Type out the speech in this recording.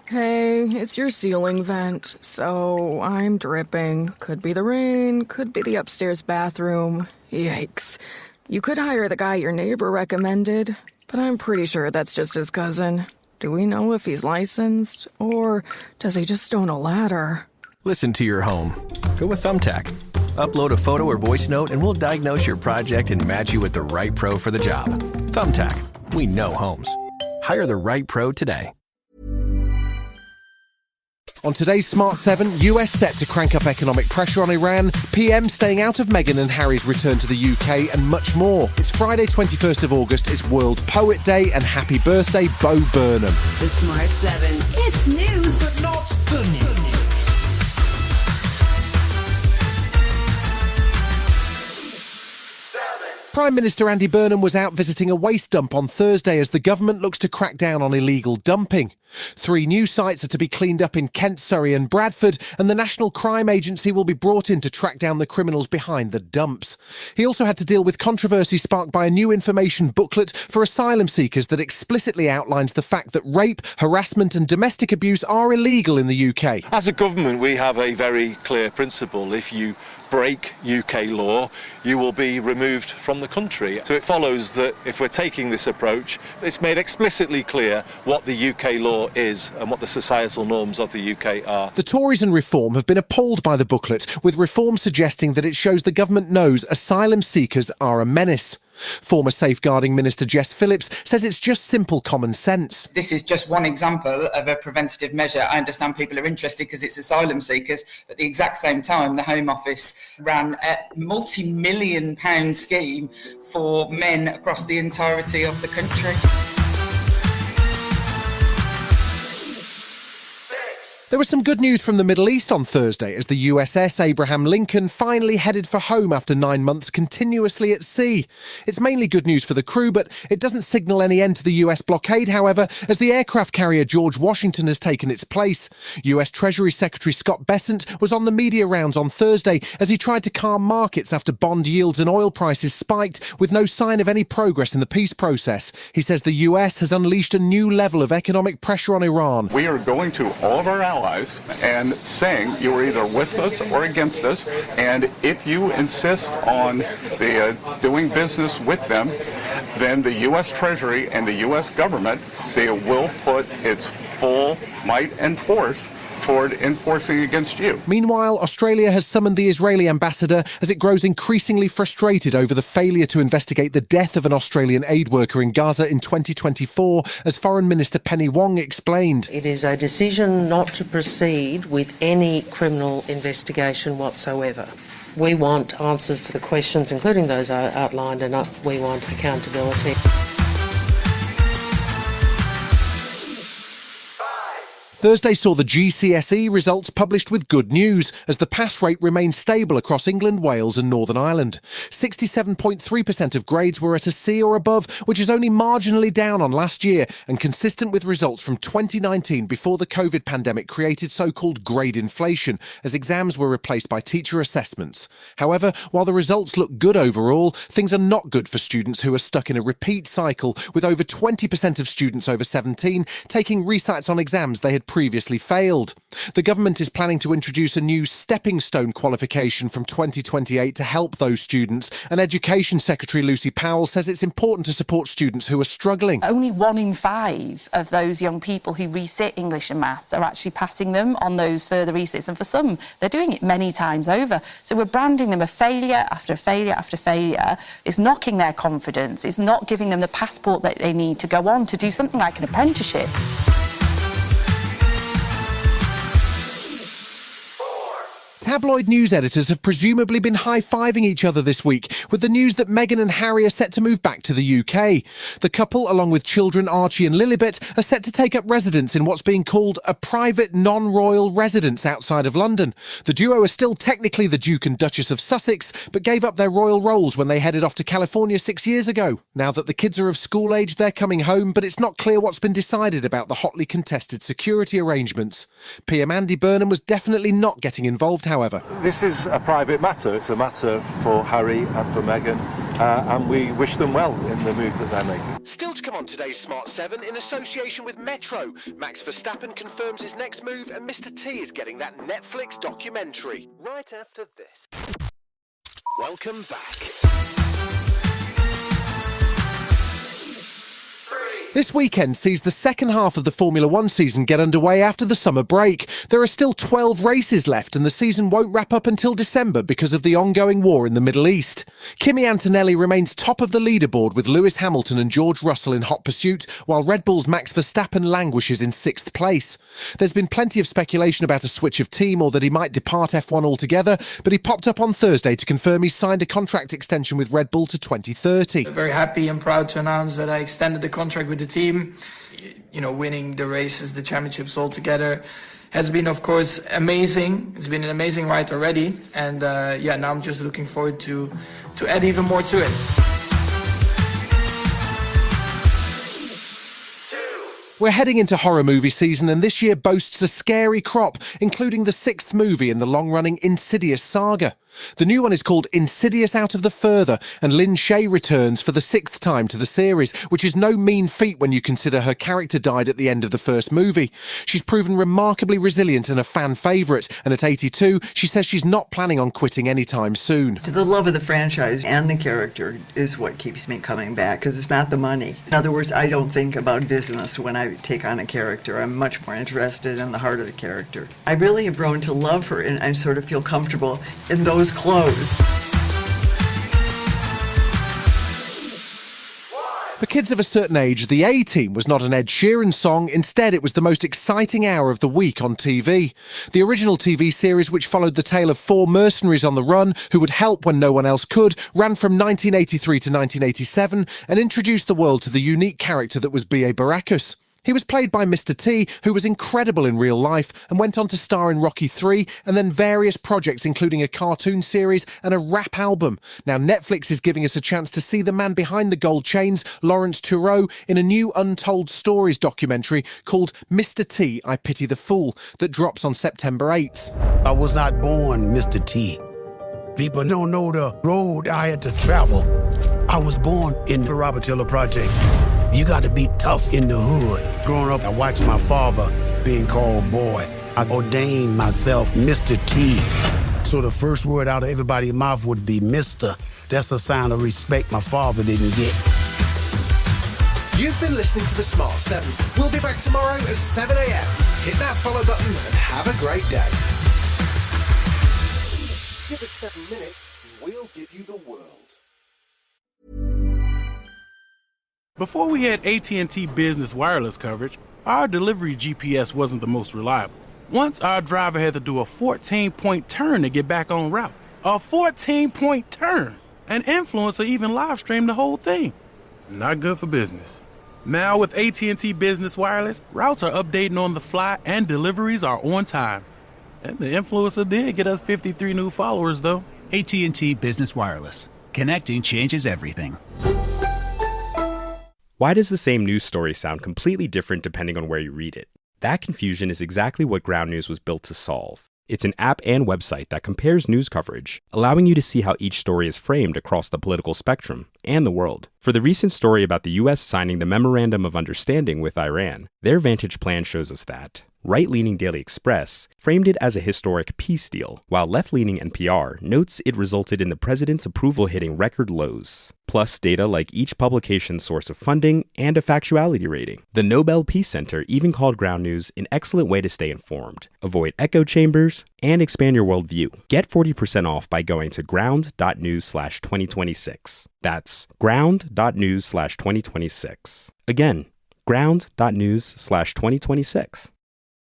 Hey, it's your ceiling vent, so I'm dripping. Could be the rain, could be the upstairs bathroom. Yikes. You could hire the guy your neighbor recommended, but I'm pretty sure that's just his cousin. Do we know if he's licensed, or does he just own a ladder? Listen to your home. Go with Thumbtack. Upload a photo or voice note and we'll diagnose your project and match you with the right pro for the job. Thumbtack. We know homes. Hire the right pro today. On today's Smart 7, US set to crank up economic pressure on Iran, PM staying out of Meghan and Harry's return to the UK, and much more. It's Friday, 21st of August, it's World Poet Day, and happy birthday, Bo Burnham. The Smart 7. It's news, but not the news. Prime Minister Andy Burnham was out visiting a waste dump on Thursday as the government looks to crack down on illegal dumping. 3 new sites are to be cleaned up in Kent, Surrey and Bradford, and the National Crime Agency will be brought in to track down the criminals behind the dumps. He also had to deal with controversy sparked by a new information booklet for asylum seekers that explicitly outlines the fact that rape, harassment and domestic abuse are illegal in the UK. As a government, we have a very clear principle. If you break UK law, you will be removed from the country. So it follows that if we're taking this approach, it's made explicitly clear what the UK law is and what the societal norms of the UK are. The Tories and Reform have been appalled by the booklet, with Reform suggesting that it shows the government knows asylum seekers are a menace. Former Safeguarding Minister Jess Phillips says it's just simple common sense. This is just one example of a preventative measure. I understand people are interested because it's asylum seekers, but at the exact same time, the Home Office ran a multi-million pound scheme for men across the entirety of the country. There was some good news from the Middle East on Thursday as the USS Abraham Lincoln finally headed for home after 9 months continuously at sea. It's mainly good news for the crew, but it doesn't signal any end to the US blockade, however, as the aircraft carrier George Washington has taken its place. US Treasury Secretary Scott Bessent was on the media rounds on Thursday as he tried to calm markets after bond yields and oil prices spiked, with no sign of any progress in the peace process. He says the US has unleashed a new level of economic pressure on Iran. We are going to all of our allies and saying you are either with us or against us, and if you insist on doing business with them, then the U.S. Treasury and the U.S. government, they will put its full might and force toward enforcing against you. Meanwhile, Australia has summoned the Israeli ambassador as it grows increasingly frustrated over the failure to investigate the death of an Australian aid worker in Gaza in 2024, as Foreign Minister Penny Wong explained. It is a decision not to proceed with any criminal investigation whatsoever. We want answers to the questions, including those outlined, and we want accountability. Thursday saw the GCSE results published with good news, as the pass rate remained stable across England, Wales and Northern Ireland. 67.3% of grades were at a C or above, which is only marginally down on last year and consistent with results from 2019 before the COVID pandemic created so-called grade inflation, as exams were replaced by teacher assessments. However, while the results look good overall, things are not good for students who are stuck in a repeat cycle, with over 20% of students over 17 taking resites on exams they had previously failed. The government is planning to introduce a new stepping stone qualification from 2028 to help those students, and Education Secretary Lucy Powell says it's important to support students who are struggling. Only 1 in 5 of those young people who resit English and maths are actually passing them on those further resits, and for some, they're doing it many times over. So we're branding them a failure after failure after failure. It's knocking their confidence. It's not giving them the passport that they need to go on to do something like an apprenticeship. Tabloid news editors have presumably been high-fiving each other this week with the news that Meghan and Harry are set to move back to the UK. The couple, along with children Archie and Lilibet, are set to take up residence in what's being called a private non-royal residence outside of London. The duo are still technically the Duke and Duchess of Sussex, but gave up their royal roles when they headed off to California 6 years ago. Now that the kids are of school age, they're coming home, but it's not clear what's been decided about the hotly contested security arrangements. PM Andy Burnham was definitely not getting involved, however. This is a private matter. It's a matter for Harry and for Meghan, and we wish them well in the move that they're making. Still to come on today's Smart 7, in association with Metro, Max Verstappen confirms his next move and Mr. T is getting that Netflix documentary. Right after this. Welcome back. This weekend sees the second half of the Formula One season get underway after the summer break. There are still 12 races left and the season won't wrap up until December because of the ongoing war in the Middle East. Kimi Antonelli remains top of the leaderboard with Lewis Hamilton and George Russell in hot pursuit, while Red Bull's Max Verstappen languishes in 6th place. There's been plenty of speculation about a switch of team or that he might depart F1 altogether, but he popped up on Thursday to confirm he's signed a contract extension with Red Bull to 2030. Very happy and proud to announce that I extended the contract with the team. You know, winning the races, the championships all together has been, of course, amazing. It's been an amazing ride already. And now I'm just looking forward to add even more to it. We're heading into horror movie season and this year boasts a scary crop, including the 6th movie in the long-running Insidious saga. The new one is called Insidious Out of the Further, and Lynn Shay returns for the 6th time to the series, which is no mean feat when you consider her character died at the end of the first movie. She's proven remarkably resilient and a fan favourite, and at 82, she says she's not planning on quitting anytime soon. The love of the franchise and the character is what keeps me coming back, because it's not the money. In other words, I don't think about business when I take on a character. I'm much more interested in the heart of the character. I really have grown to love her, and I sort of feel comfortable in those clothes. For kids of a certain age, the A-Team was not an Ed Sheeran song. Instead, it was the most exciting hour of the week on TV. The original TV series, which followed the tale of 4 mercenaries on the run who would help when no one else could, ran from 1983 to 1987 and introduced the world to the unique character that was B.A. Baracus. He was played by Mr. T, who was incredible in real life and went on to star in Rocky III and then various projects including a cartoon series and a rap album. Now Netflix is giving us a chance to see the man behind the gold chains, Lawrence Tureau, in a new Untold Stories documentary called Mr. T, I Pity the Fool, that drops on September 8th. I was not born Mr. T. People don't know the road I had to travel. I was born in the Robertilla Project. You got to be tough in the hood. Growing up, I watched my father being called boy. I ordained myself Mr. T. So the first word out of everybody's mouth would be Mr. That's a sign of respect my father didn't get. You've been listening to The Smart 7. We'll be back tomorrow at 7 a.m. Hit that follow button and have a great day. Give us 7 minutes, we'll give you the world. Before we had AT&T Business Wireless coverage, our delivery GPS wasn't the most reliable. Once our driver had to do a 14-point turn to get back en route. A 14-point turn! An influencer even live-streamed the whole thing. Not good for business. Now with AT&T Business Wireless, routes are updating on the fly and deliveries are on time. And the influencer did get us 53 new followers, though. AT&T Business Wireless. Connecting changes everything. Why does the same news story sound completely different depending on where you read it? That confusion is exactly what Ground News was built to solve. It's an app and website that compares news coverage, allowing you to see how each story is framed across the political spectrum and the world. For the recent story about the U.S. signing the Memorandum of Understanding with Iran, their Vantage Plan shows us that right-leaning Daily Express framed it as a historic peace deal, while left-leaning NPR notes it resulted in the president's approval hitting record lows, plus data like each publication's source of funding and a factuality rating. The Nobel Peace Center even called Ground News an excellent way to stay informed, avoid echo chambers, and expand your worldview. Get 40% off by going to ground.news/2026. That's ground.news/2026. Again, ground.news/2026.